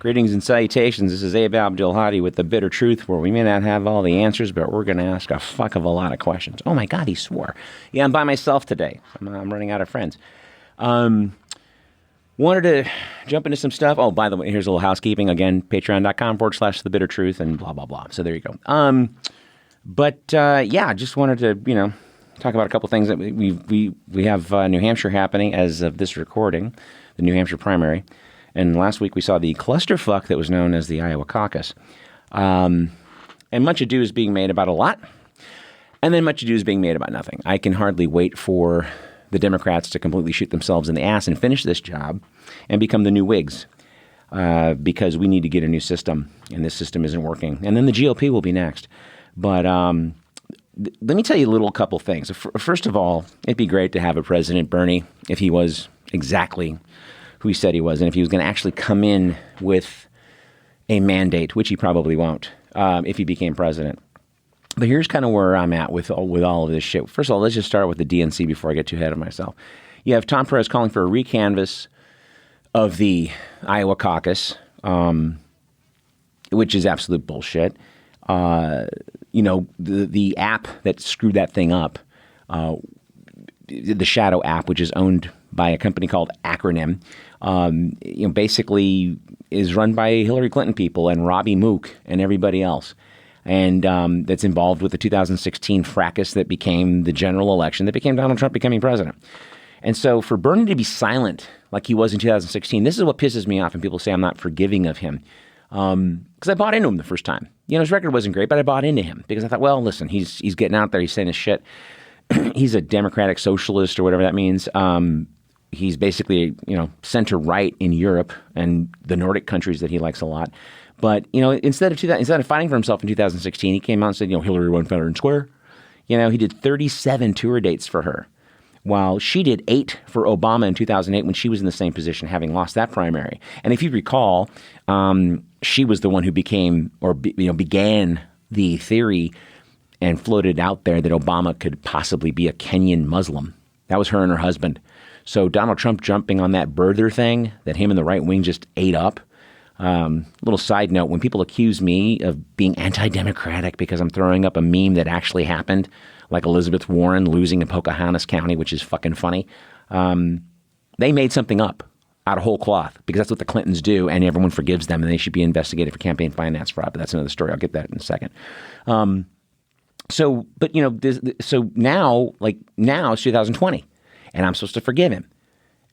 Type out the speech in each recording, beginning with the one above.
Greetings and salutations. This is Abe Abdelhadi with The Bitter Truth, where we may not have all the answers, but we're going to ask a fuck of a lot of questions. Oh my God, he swore. Yeah, I'm by myself today. I'm running out of friends. Wanted to jump into some stuff. Oh, by the way, here's a little housekeeping. Again, patreon.com/The Bitter Truth and blah, blah, blah. So there you go. Yeah, just wanted to, talk about a couple things that we have New Hampshire happening as of this recording, the New Hampshire primary. And last week we saw the clusterfuck that was known as the Iowa caucus. And much ado is being made about a lot. And then much ado is being made about nothing. I can hardly wait for the Democrats to completely shoot themselves in the ass and finish this job and become the new Whigs. Because we need to get a new system, and this system isn't working. And then the GOP will be next. But let me tell you a little couple things. First of all, it'd be great to have a President Bernie if he was exactly who he said he was, and if he was going to actually come in with a mandate, which he probably won't if he became president. But here's kind of where I'm at with all of this shit. First of all, let's just start with the DNC before I get too ahead of myself. You have Tom Perez calling for a recanvass of the Iowa caucus, which is absolute bullshit. The app that screwed that thing up, the Shadow app, which is owned by a company called Acronym, basically is run by Hillary Clinton people and Robbie Mook and everybody else. And that's involved with the 2016 fracas that became the general election that became Donald Trump becoming president. And so for Bernie to be silent like he was in 2016, this is what pisses me off. And people say I'm not forgiving of him. Because I bought into him the first time. His record wasn't great, but I bought into him because I thought, well, listen, he's getting out there. He's saying his shit. He's a democratic socialist or whatever that means. He's basically, center right in Europe and the Nordic countries that he likes a lot. But, instead of fighting for himself in 2016, he came out and said, Hillary won fair and square. He did 37 tour dates for her, while she did 8 for Obama in 2008 when she was in the same position, having lost that primary. And if you recall, she was the one who began the theory and floated out there that Obama could possibly be a Kenyan Muslim. That was her and her husband. So Donald Trump jumping on that birther thing that him and the right wing just ate up. Little side note, when people accuse me of being anti-democratic because I'm throwing up a meme that actually happened, like Elizabeth Warren losing in Pocahontas County, which is fucking funny, they made something up out of whole cloth because that's what the Clintons do, and everyone forgives them, and they should be investigated for campaign finance fraud. But that's another story. I'll get that in a second. So now it's 2020, and I'm supposed to forgive him.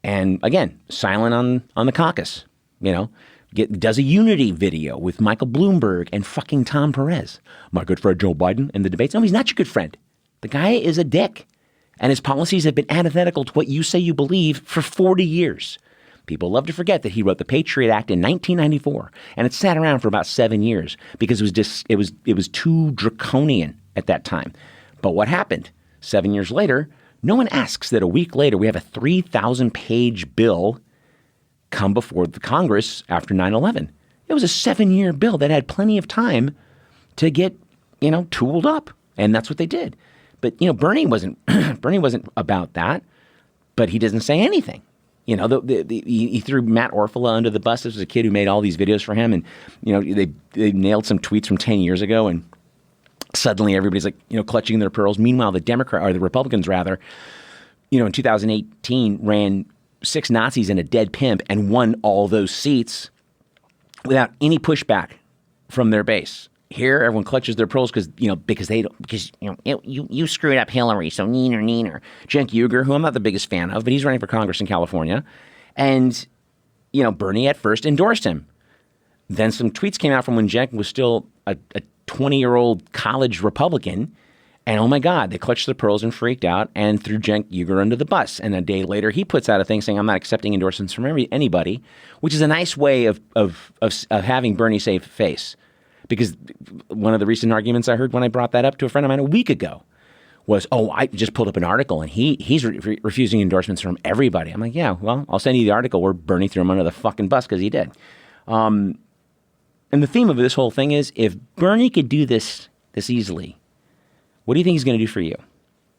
And again, silent on the caucus, does a unity video with Michael Bloomberg and fucking Tom Perez. My good friend Joe Biden in the debates. No, he's not your good friend. The guy is a dick. And his policies have been antithetical to what you say you believe for 40 years. People love to forget that he wrote the Patriot Act in 1994, and it sat around for about 7 years because it was too draconian at that time. But what happened? 7 years later, no one asks that a week later we have a 3,000-page bill come before the Congress after 9/11. It was a 7-year bill that had plenty of time to get, tooled up, and that's what they did. But Bernie wasn't about that, but he doesn't say anything. He threw Matt Orfalea under the bus. This was a kid who made all these videos for him, and they nailed some tweets from 10 years ago, and suddenly everybody's like clutching their pearls. Meanwhile, the Republicans in 2018 ran 6 Nazis and a dead pimp and won all those seats without any pushback from their base. Here, everyone clutches their pearls because you screwed up Hillary, so neener. Cenk Uygur, who I'm not the biggest fan of, but he's running for Congress in California, and Bernie at first endorsed him. Then some tweets came out from when Cenk was still a 20-year-old college Republican, and oh my God, they clutched their pearls and freaked out and threw Cenk Uygur under the bus. And a day later, he puts out a thing saying, "I'm not accepting endorsements from anybody," which is a nice way of having Bernie save face. Because one of the recent arguments I heard when I brought that up to a friend of mine a week ago was, I just pulled up an article and he's refusing endorsements from everybody. I'm like, yeah, well, I'll send you the article where Bernie threw him under the fucking bus because he did. And the theme of this whole thing is, if Bernie could do this easily, what do you think he's going to do for you?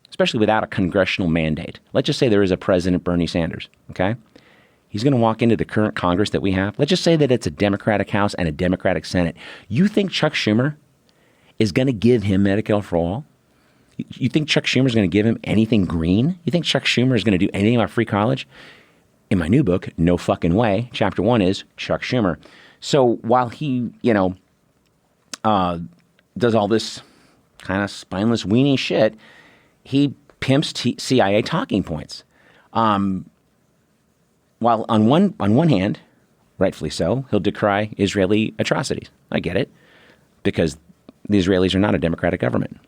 Especially without a congressional mandate. Let's just say there is a President Bernie Sanders, okay? He's going to walk into the current Congress that we have. Let's just say that it's a Democratic House and a Democratic Senate. You think Chuck Schumer is going to give him Medicare for all? You think Chuck Schumer is going to give him anything green? You think Chuck Schumer is going to do anything about free college? In my new book, No Fucking Way, Chapter 1 is Chuck Schumer. So while he, does all this kind of spineless weenie shit, he pimps CIA talking points. While on one hand, rightfully so, he'll decry Israeli atrocities. I get it, because the Israelis are not a democratic government.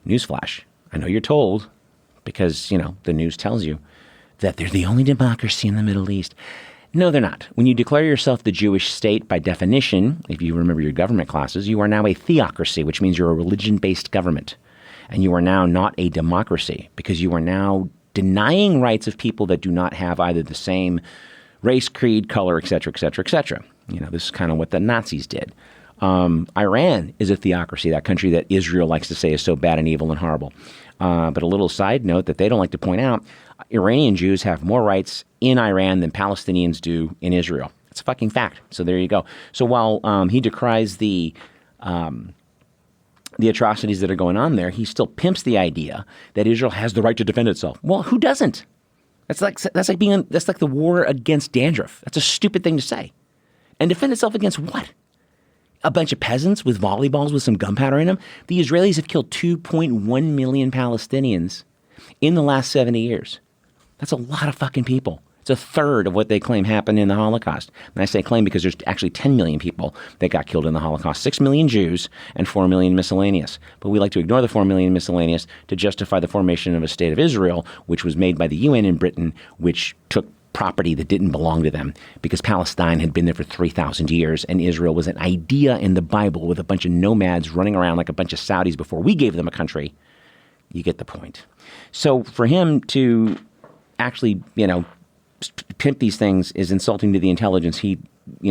Newsflash. I know you're told, because, the news tells you, that they're the only democracy in the Middle East. No, they're not. When you declare yourself the Jewish state, by definition, if you remember your government classes, you are now a theocracy, which means you're a religion-based government. And you are now not a democracy, because you are now denying rights of people that do not have either the same race, creed, color, et cetera, et cetera, et cetera. This is kind of what the Nazis did. Iran is a theocracy, that country that Israel likes to say is so bad and evil and horrible. But a little side note that they don't like to point out, Iranian Jews have more rights in Iran than Palestinians do in Israel. It's a fucking fact. So there you go. So while he decries the atrocities that are going on there, he still pimps the idea that Israel has the right to defend itself. Well, who doesn't? That's like the war against dandruff. That's a stupid thing to say. And defend itself against what? A bunch of peasants with volleyballs with some gunpowder in them? The Israelis have killed 2.1 million Palestinians in the last 70 years. That's a lot of fucking people. It's a third of what they claim happened in the Holocaust. And I say claim because there's actually 10 million people that got killed in the Holocaust. 6 million Jews and 4 million miscellaneous. But we like to ignore the 4 million miscellaneous to justify the formation of a state of Israel, which was made by the UN in Britain, which took property that didn't belong to them because Palestine had been there for 3,000 years and Israel was an idea in the Bible with a bunch of nomads running around like a bunch of Saudis before we gave them a country. You get the point. So for him to actually, pimp these things is insulting to the intelligence. He,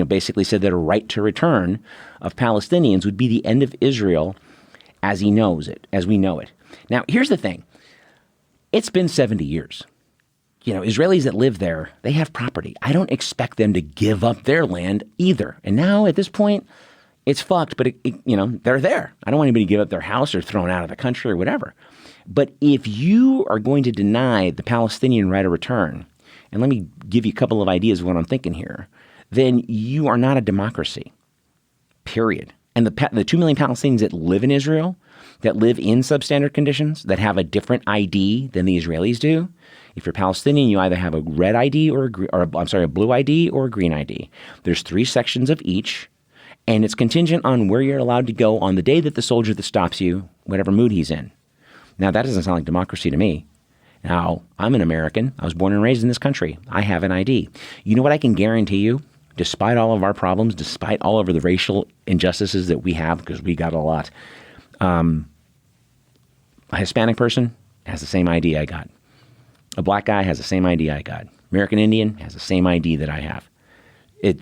basically said that a right to return of Palestinians would be the end of Israel as he knows it, as we know it. Now, here's the thing. It's been 70 years. Israelis that live there, they have property. I don't expect them to give up their land either. And now at this point, it's fucked, but they're there. I don't want anybody to give up their house or thrown out of the country or whatever. But if you are going to deny the Palestinian right of return, and let me give you a couple of ideas of what I'm thinking here, then you are not a democracy, period. And the 2 million Palestinians that live in Israel, that live in substandard conditions, that have a different ID than the Israelis do, if you're Palestinian, you either have a red ID a blue ID or a green ID. There's 3 sections of each, and it's contingent on where you're allowed to go on the day that the soldier that stops you, whatever mood he's in. Now, that doesn't sound like democracy to me. Now, I'm an American. I was born and raised in this country. I have an ID. You know what I can guarantee you? Despite all of our problems, despite all of the racial injustices that we have, because we got a lot, a Hispanic person has the same ID I got. A black guy has the same ID I got. American Indian has the same ID that I have.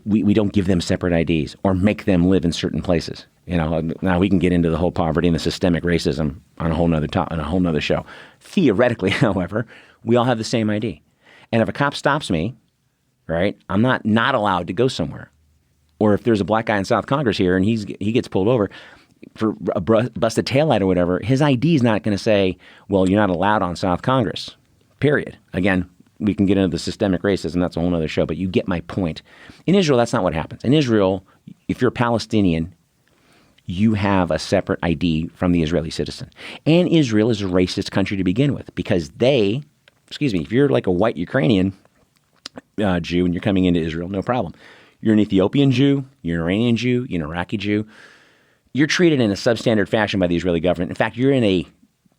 We don't give them separate IDs or make them live in certain places. Now we can get into the whole poverty and the systemic racism on a whole nother show. Theoretically, however, we all have the same ID. And if a cop stops me, right, I'm not allowed to go somewhere. Or if there's a black guy in South Congress here and he gets pulled over for a busted taillight or whatever, his ID is not going to say, well, you're not allowed on South Congress, period. Again, we can get into the systemic racism. That's a whole other show, but you get my point. In Israel, that's not what happens. In Israel, if you're Palestinian, you have a separate ID from the Israeli citizen. And Israel is a racist country to begin with because if you're like a white Ukrainian Jew and you're coming into Israel, no problem. You're an Ethiopian Jew, you're an Iranian Jew, you're an Iraqi Jew. You're treated in a substandard fashion by the Israeli government. In fact, you're in a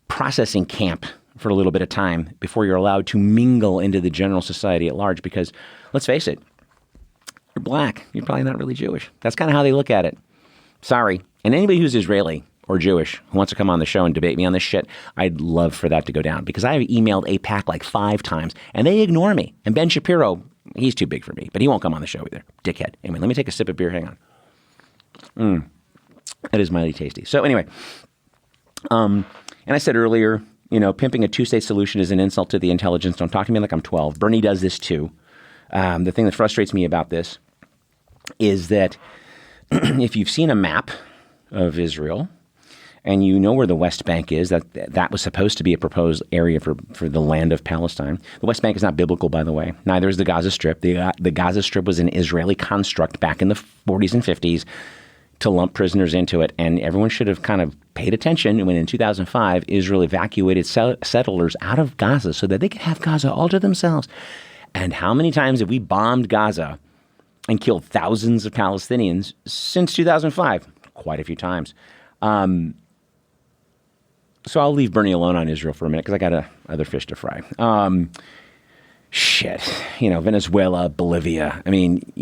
processing camp for a little bit of time before you're allowed to mingle into the general society at large because, let's face it, you're black. You're probably not really Jewish. That's kind of how they look at it. Sorry. And anybody who's Israeli or Jewish who wants to come on the show and debate me on this shit, I'd love for that to go down because I have emailed AIPAC like 5 times and they ignore me. And Ben Shapiro, he's too big for me, but he won't come on the show either. Dickhead. Anyway, let me take a sip of beer. Hang on. That is mildly tasty. So anyway, and I said earlier, pimping a 2-state solution is an insult to the intelligence. Don't talk to me like I'm 12. Bernie does this too. The thing that frustrates me about this is that if you've seen a map of Israel and you know where the West Bank is, that was supposed to be a proposed area for the land of Palestine. The West Bank is not biblical, by the way. Neither is the Gaza Strip. The Gaza Strip was an Israeli construct back in the 40s and 50s to lump prisoners into it. And everyone should have kind of paid attention when in 2005, Israel evacuated settlers out of Gaza so that they could have Gaza all to themselves. And how many times have we bombed Gaza and killed thousands of Palestinians since 2005? Quite a few times. So I'll leave Bernie alone on Israel for a minute because I got other fish to fry. Venezuela, Bolivia. I mean,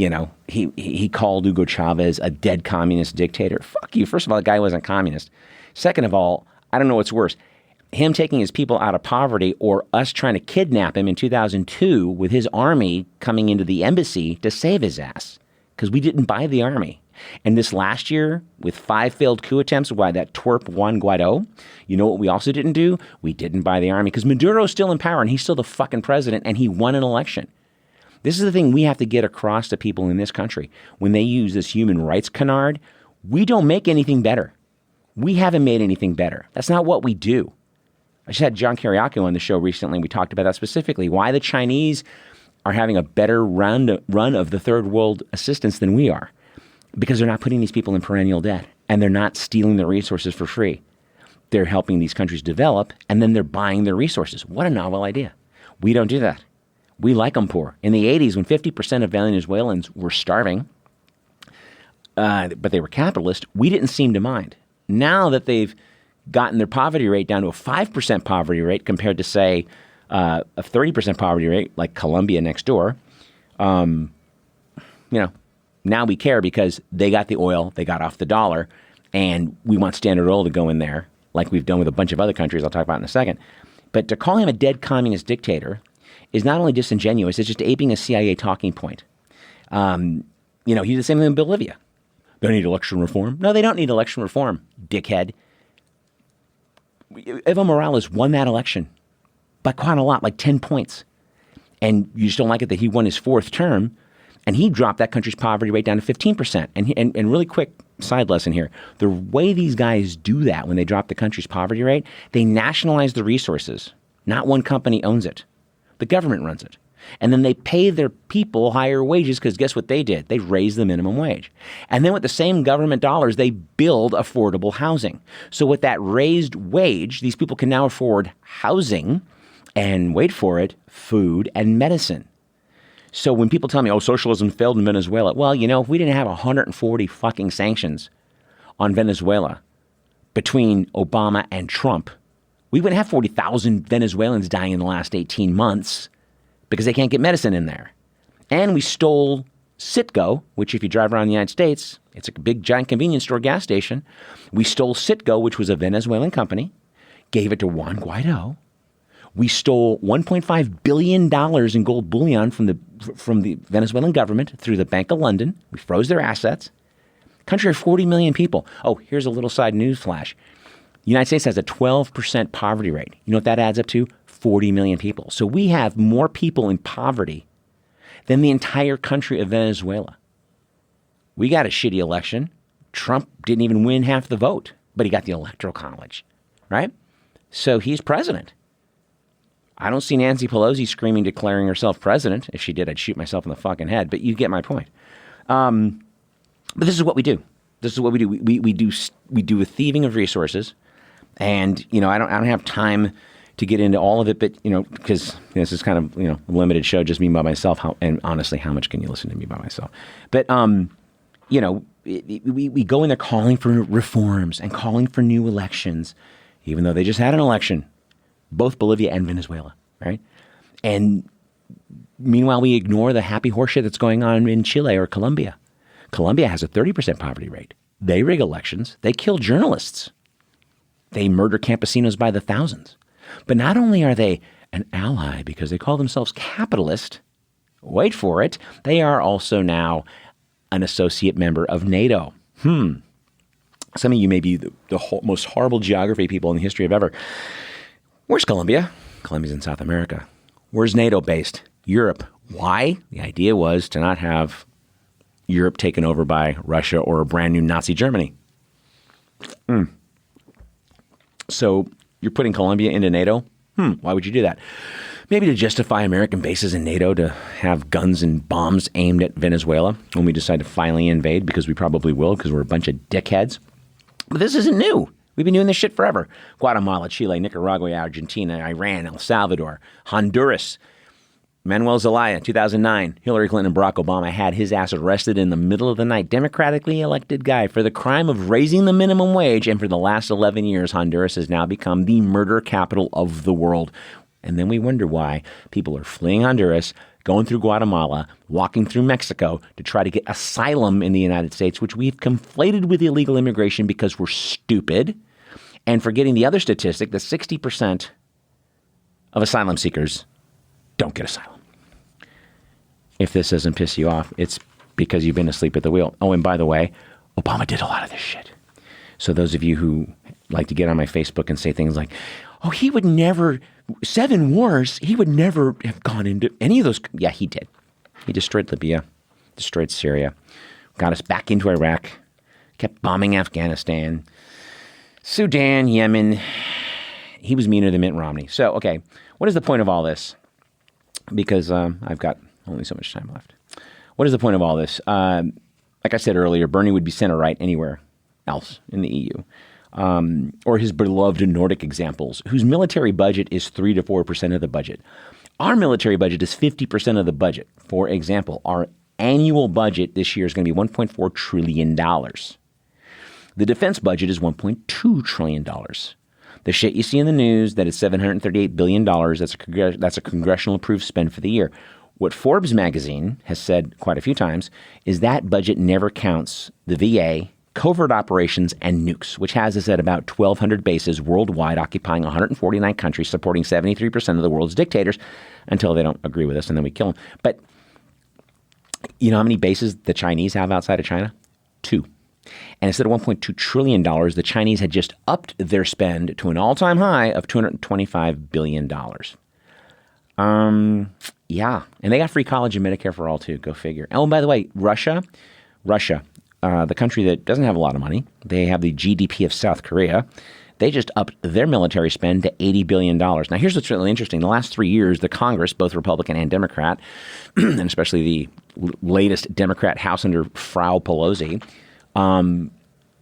he called Hugo Chavez a dead communist dictator. Fuck you. First of all, the guy wasn't communist. Second of all, I don't know what's worse. Him taking his people out of poverty or us trying to kidnap him in 2002 with his army coming into the embassy to save his ass because we didn't buy the army. And this last year, with 5 failed coup attempts by that twerp Juan Guaido, you know what we also didn't do? We didn't buy the army because Maduro's still in power and he's still the fucking president and he won an election. This is the thing we have to get across to people in this country. When they use this human rights canard, we don't make anything better. We haven't made anything better. That's not what we do. I just had John Kiriakou on the show recently. We talked about that specifically, why the Chinese are having a better run of the third world assistance than we are. Because they're not putting these people in perennial debt and they're not stealing their resources for free. They're helping these countries develop and then they're buying their resources. What a novel idea. We don't do that. We like them poor. In the 80s, when 50% of Venezuelans were starving, but they were capitalist, we didn't seem to mind. Now that they've gotten their poverty rate down to a 5% poverty rate compared to, say, a 30% poverty rate like Colombia next door, now we care because they got the oil, they got off the dollar, and we want Standard Oil to go in there like we've done with a bunch of other countries I'll talk about in a second. But to call him a dead communist dictator is not only disingenuous, it's just aping a CIA talking point. He's the same thing in Bolivia. They need election reform. No, they don't need election reform, dickhead. Evo Morales won that election by quite a lot, like 10 points. And you just don't like it that he won his 4th term, and he dropped that country's poverty rate down to 15%. And really quick side lesson here. The way these guys do that when they drop the country's poverty rate, they nationalize the resources. Not one company owns it. The government runs it. And then they pay their people higher wages because guess what they did? They raised the minimum wage. And then with the same government dollars, they build affordable housing. So with that raised wage, these people can now afford housing and, wait for it, food and medicine. So when people tell me, socialism failed in Venezuela, well, if we didn't have 140 fucking sanctions on Venezuela between Obama and Trump, we wouldn't have 40,000 Venezuelans dying in the last 18 months because they can't get medicine in there. And we stole Citgo, which if you drive around the United States, it's a big giant convenience store gas station. We stole Citgo, which was a Venezuelan company, gave it to Juan Guaido. We stole $1.5 billion in gold bullion from the Venezuelan government through the Bank of London. We froze their assets. Country of 40 million people. Oh, here's a little side news flash. The United States has a 12% poverty rate. You know what that adds up to? 40 million people. So we have more people in poverty than the entire country of Venezuela. We got a shitty election. Trump didn't even win half the vote, but he got the Electoral College, right? So he's president. I don't see Nancy Pelosi screaming, declaring herself president. If she did, I'd shoot myself in the fucking head. But you get my point. But this is what we do. This is what we do. We do a thieving of resources, and I don't have time to get into all of it. But because this is kind of a limited show, just me by myself. And honestly, how much can you listen to me by myself? But we go in there calling for reforms and calling for new elections, even though they just had an election. Both Bolivia and Venezuela, right? And meanwhile, we ignore the happy horseshit that's going on in Chile or Colombia. Colombia has a 30% poverty rate. They rig elections. They kill journalists. They murder campesinos by the thousands. But not only are they an ally because they call themselves capitalist, wait for it, they are also now an associate member of NATO. Some of you may be the most horrible geography people in the history of ever. Where's Colombia? Colombia's in South America. Where's NATO based? Europe. Why? The idea was to not have Europe taken over by Russia or a brand new Nazi Germany. So you're putting Colombia into NATO? Why would you do that? Maybe to justify American bases in NATO to have guns and bombs aimed at Venezuela when we decide to finally invade, because we probably will, because we're a bunch of dickheads. But this isn't new. We've been doing this shit forever. Guatemala, Chile, Nicaragua, Argentina, Iran, El Salvador, Honduras. Manuel Zelaya, 2009, Hillary Clinton and Barack Obama had his ass arrested in the middle of the night. Democratically elected guy for the crime of raising the minimum wage. And for the last 11 years, Honduras has now become the murder capital of the world. And then we wonder why people are fleeing Honduras, going through Guatemala, walking through Mexico to try to get asylum in the United States, which we've conflated with illegal immigration because we're stupid, and forgetting the other statistic that 60% of asylum seekers don't get asylum. If this doesn't piss you off, it's because you've been asleep at the wheel. Oh, and by the way, Obama did a lot of this shit. So those of you who like to get on my Facebook and say things like, oh, he would never, 7 wars, he would never have gone into any of those. Yeah, he did. He destroyed Libya, destroyed Syria, got us back into Iraq, kept bombing Afghanistan, Sudan, Yemen. He was meaner than Mitt Romney. So, okay, what is the point of all this? Because I've got only so much time left. What is the point of all this? Like I said earlier, Bernie would be center right anywhere else in the EU. Or his beloved Nordic examples, whose military budget is 3 to 4% of the budget. Our military budget is 50% of the budget. For example, our annual budget this year is going to be $1.4 trillion. The defense budget is $1.2 trillion. The shit you see in the news that it's $738 billion, that's a congressional approved spend for the year. What Forbes magazine has said quite a few times is that budget never counts the VA, covert operations, and nukes, which has us at about 1,200 bases worldwide, occupying 149 countries, supporting 73% of the world's dictators until they don't agree with us, and then we kill them. But you know how many bases the Chinese have outside of China? 2. And instead of $1.2 trillion, the Chinese had just upped their spend to an all-time high of $225 billion. Yeah. And they got free college and Medicare for all, too. Go figure. Oh, and by the way, Russia, the country that doesn't have a lot of money, they have the GDP of South Korea. They just upped their military spend to $80 billion. Now, here's what's really interesting. The last 3 years, the Congress, both Republican and Democrat, and especially the latest Democrat House under Frau Pelosi,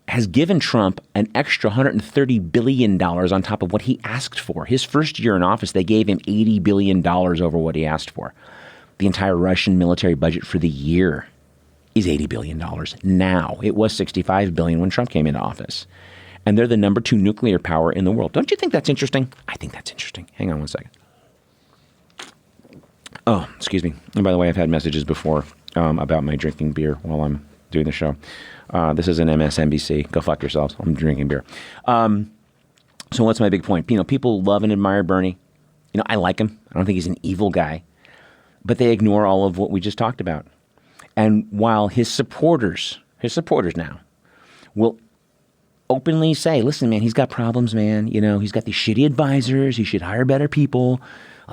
has given Trump an extra $130 billion on top of what he asked for. His first year in office, they gave him $80 billion over what he asked for. The entire Russian military budget for the year is $80 billion now. It was $65 billion when Trump came into office. And they're the number 2 nuclear power in the world. Don't you think that's interesting? I think that's interesting. Hang on one second. Oh, excuse me. And by the way, I've had messages before about my drinking beer while I'm doing the show. This is an MSNBC. Go fuck yourselves. I'm drinking beer. So what's my big point? You know, people love and admire Bernie. You know, I like him. I don't think he's an evil guy. But they ignore all of what we just talked about. And while his supporters now will openly say, listen, man, he's got problems, man. You know, he's got these shitty advisors. He should hire better people.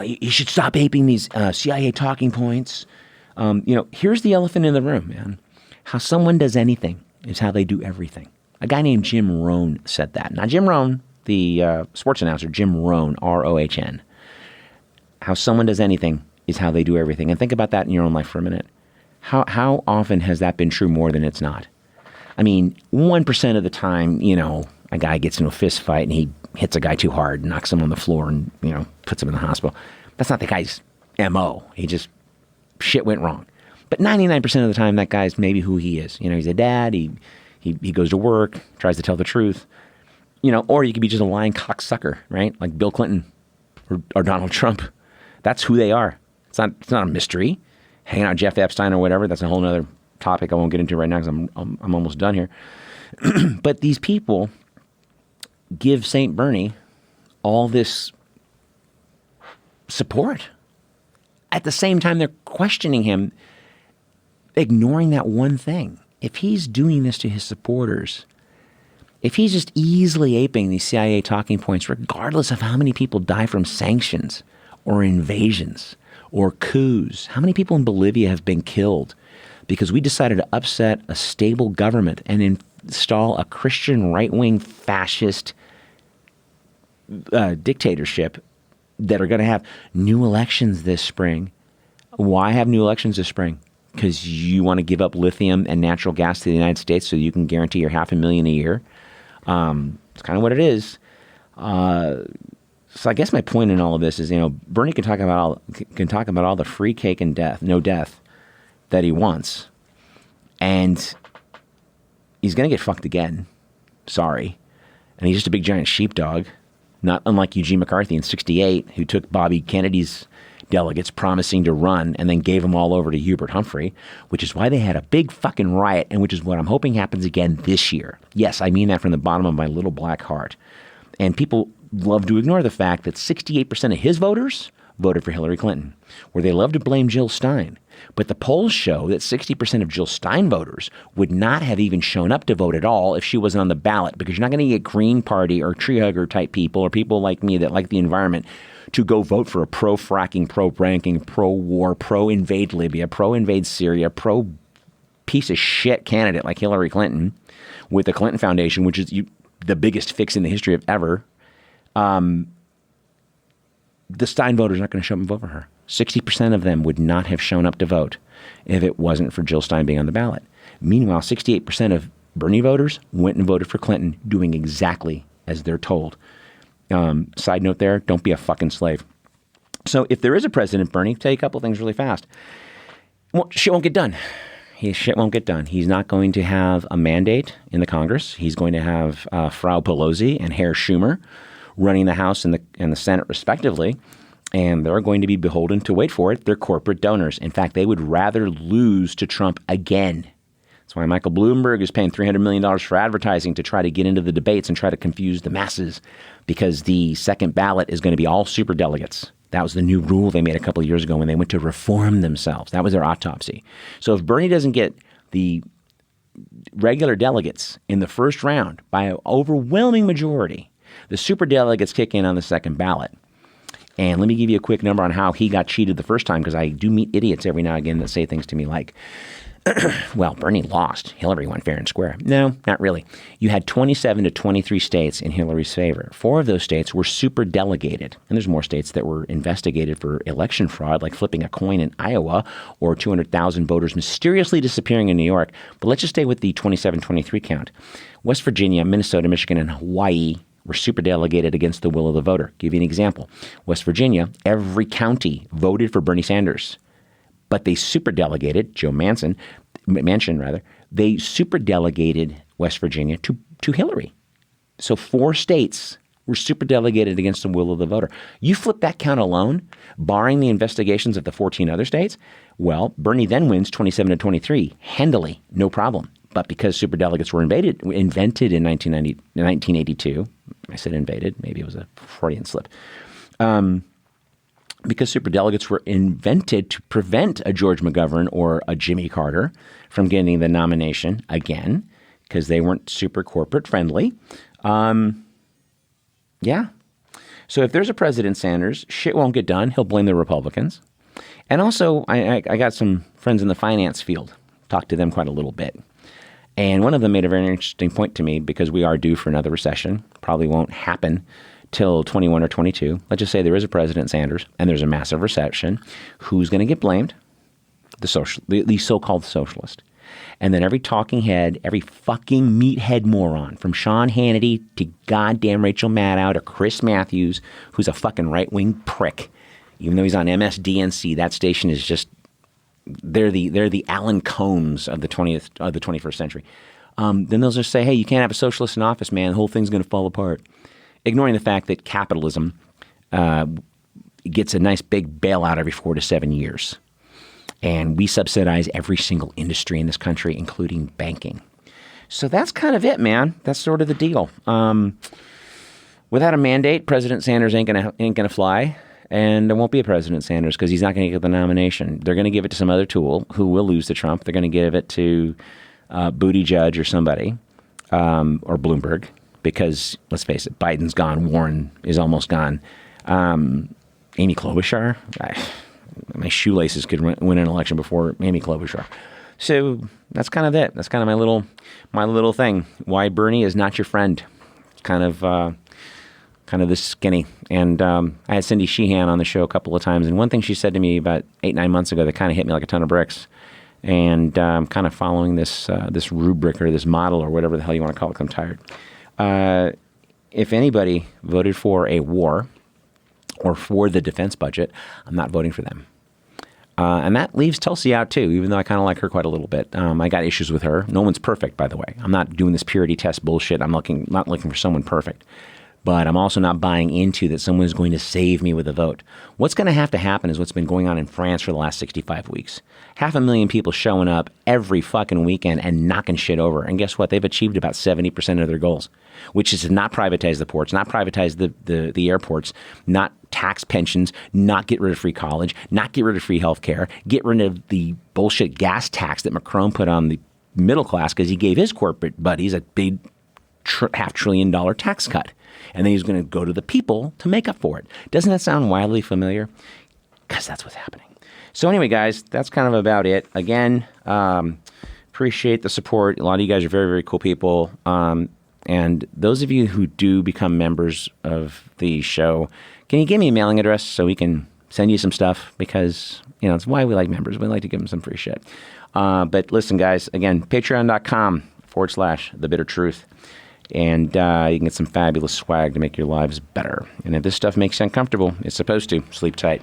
He should stop aping these CIA talking points. You know, here's the elephant in the room, man. How someone does anything is how they do everything. A guy named Jim Rohn said that. Now, Jim Rohn, the sports announcer, Jim Rohn, R-O-H-N. How someone does anything is how they do everything. And think about that in your own life for a minute. How often has that been true more than it's not? I mean, 1% of the time, you know, a guy gets into a fist fight and he hits a guy too hard, knocks him on the floor and, you know, puts him in the hospital. That's not the guy's MO. Shit went wrong. But 99% of the time, that guy's maybe who he is. You know, he's a dad. He goes to work, tries to tell the truth. You know, or you could be just a lying cocksucker, right? Like Bill Clinton or Donald Trump. That's who they are. It's not a mystery. Hanging out with Jeff Epstein or whatever. That's a whole other topic I won't get into right now because I'm almost done here. But these people give St. Bernie all this support. At the same time, they're questioning him, ignoring that one thing. If he's doing this to his supporters, if he's just easily aping these CIA talking points, regardless of how many people die from sanctions or invasions or coups. How many people in Bolivia have been killed because we decided to upset a stable government and install a Christian right-wing fascist dictatorship that are going to have new elections this spring? Why have new elections this spring? Because you want to give up lithium and natural gas to the United States so you can guarantee your $500,000 a year. It's kind of what it is. So I guess my point in all of this is, Bernie can talk about all the free cake and no death that he wants, and he's going to get fucked again. Sorry, and he's just a big giant sheepdog, not unlike Eugene McCarthy in '68, who took Bobby Kennedy's delegates promising to run and then gave them all over to Hubert Humphrey, which is why they had a big fucking riot, and which is what I'm hoping happens again this year. Yes, I mean that from the bottom of my little black heart. And people love to ignore the fact that 68% of his voters voted for Hillary Clinton, where they love to blame Jill Stein. But the polls show that 60% of Jill Stein voters would not have even shown up to vote at all if she wasn't on the ballot, because you're not going to get Green Party or tree hugger type people or people like me that like the environment to go vote for a pro-fracking, pro-ranking, pro-war, pro-invade Libya, pro-invade Syria, pro-piece of shit candidate like Hillary Clinton with the Clinton Foundation, which is the biggest fix in the history of ever. The Stein voters aren't going to show up and vote for her. 60% of them would not have shown up to vote if it wasn't for Jill Stein being on the ballot. Meanwhile, 68% of Bernie voters went and voted for Clinton, doing exactly as they're told. Side note there, don't be a fucking slave. So if there is a president, Bernie, tell you a couple of things really fast. Well, shit won't get done. Shit won't get done. He's not going to have a mandate in the Congress. He's going to have Frau Pelosi and Herr Schumer running the House and the Senate respectively, and they're going to be beholden to, wait for it, their corporate donors. In fact, they would rather lose to Trump again. That's why Michael Bloomberg is paying $300 million for advertising to try to get into the debates and try to confuse the masses, because the second ballot is going to be all superdelegates. That was the new rule they made a couple of years ago when they went to reform themselves. That was their autopsy. So if Bernie doesn't get the regular delegates in the first round by an overwhelming majority, the superdelegates kick in on the second ballot. And let me give you a quick number on how he got cheated the first time, because I do meet idiots every now and again that say things to me like, well, Bernie lost. Hillary won fair and square. No, not really. You had 27 to 23 states in Hillary's favor. 4 of those states were super delegated. And there's more states that were investigated for election fraud, like flipping a coin in Iowa or 200,000 voters mysteriously disappearing in New York. But let's just stay with the 27-23 count. West Virginia, Minnesota, Michigan, and Hawaii were super delegated against the will of the voter. Give you an example. West Virginia, every county voted for Bernie Sanders. But they superdelegated Joe Manchin, they superdelegated West Virginia to Hillary. So 4 states were superdelegated against the will of the voter. You flip that count alone, barring the investigations of the 14 other states, well, Bernie then wins 27 to 23, handily, no problem. But because superdelegates were invented in 1982, I said invaded, maybe it was a Freudian slip. Because superdelegates were invented to prevent a George McGovern or a Jimmy Carter from getting the nomination again, because they weren't super corporate friendly. Yeah. So if there's a President Sanders, shit won't get done. He'll blame the Republicans. And also, I got some friends in the finance field. Talked to them quite a little bit. And one of them made a very interesting point to me, because we are due for another recession. Probably won't happen till 21 or 22. Let's just say there is a President Sanders and there's a massive recession. Who's going to get blamed? The so-called socialist. And then every talking head, every fucking meathead moron, from Sean Hannity to goddamn Rachel Maddow to Chris Matthews, who's a fucking right-wing prick. Even though he's on MSDNC, that station is just, they're the Alan Combs of the 21st century. Then they'll just say, hey, you can't have a socialist in office, man. The whole thing's going to fall apart. Ignoring the fact that capitalism gets a nice big bailout every 4 to 7 years. And we subsidize every single industry in this country, including banking. So that's kind of it, man. That's sort of the deal. Without a mandate, President Sanders ain't gonna fly. And there won't be a President Sanders because he's not going to get the nomination. They're going to give it to some other tool who will lose to Trump. They're going to give it to Buttigieg or somebody, or Bloomberg. Because, let's face it, Biden's gone. Warren is almost gone. Amy Klobuchar, my shoelaces could win an election before Amy Klobuchar. So that's kind of it. That's kind of my little thing. Why Bernie is not your friend. Kind of this skinny. And I had Cindy Sheehan on the show a couple of times, and one thing she said to me about 8-9 months ago that kind of hit me like a ton of bricks. And kind of following this rubric or this model or whatever the hell you want to call it. I'm tired. If anybody voted for a war or for the defense budget, I'm not voting for them. And that leaves Tulsi out too, even though I kind of like her quite a little bit. I got issues with her. No one's perfect, by the way. I'm not doing this purity test bullshit. I'm not looking for someone perfect. But I'm also not buying into that someone is going to save me with a vote. What's going to have to happen is what's been going on in France for the last 65 weeks. 500,000 people showing up every fucking weekend and knocking shit over. And guess what? They've achieved about 70% of their goals, which is to not privatize the ports, not privatize the airports, not tax pensions, not get rid of free college, not get rid of free health care, get rid of the bullshit gas tax that Macron put on the middle class because he gave his corporate buddies a big $500 billion tax cut. And then he's going to go to the people to make up for it. Doesn't that sound wildly familiar? Because that's what's happening. So anyway, guys, that's kind of about it. Again, appreciate the support. A lot of you guys are very, very cool people. And those of you who do become members of the show, can you give me a mailing address so we can send you some stuff? Because, it's why we like members. We like to give them some free shit. But listen, guys, again, patreon.com/thebittertruth. And you can get some fabulous swag to make your lives better. And if this stuff makes you uncomfortable, it's supposed to. Sleep tight.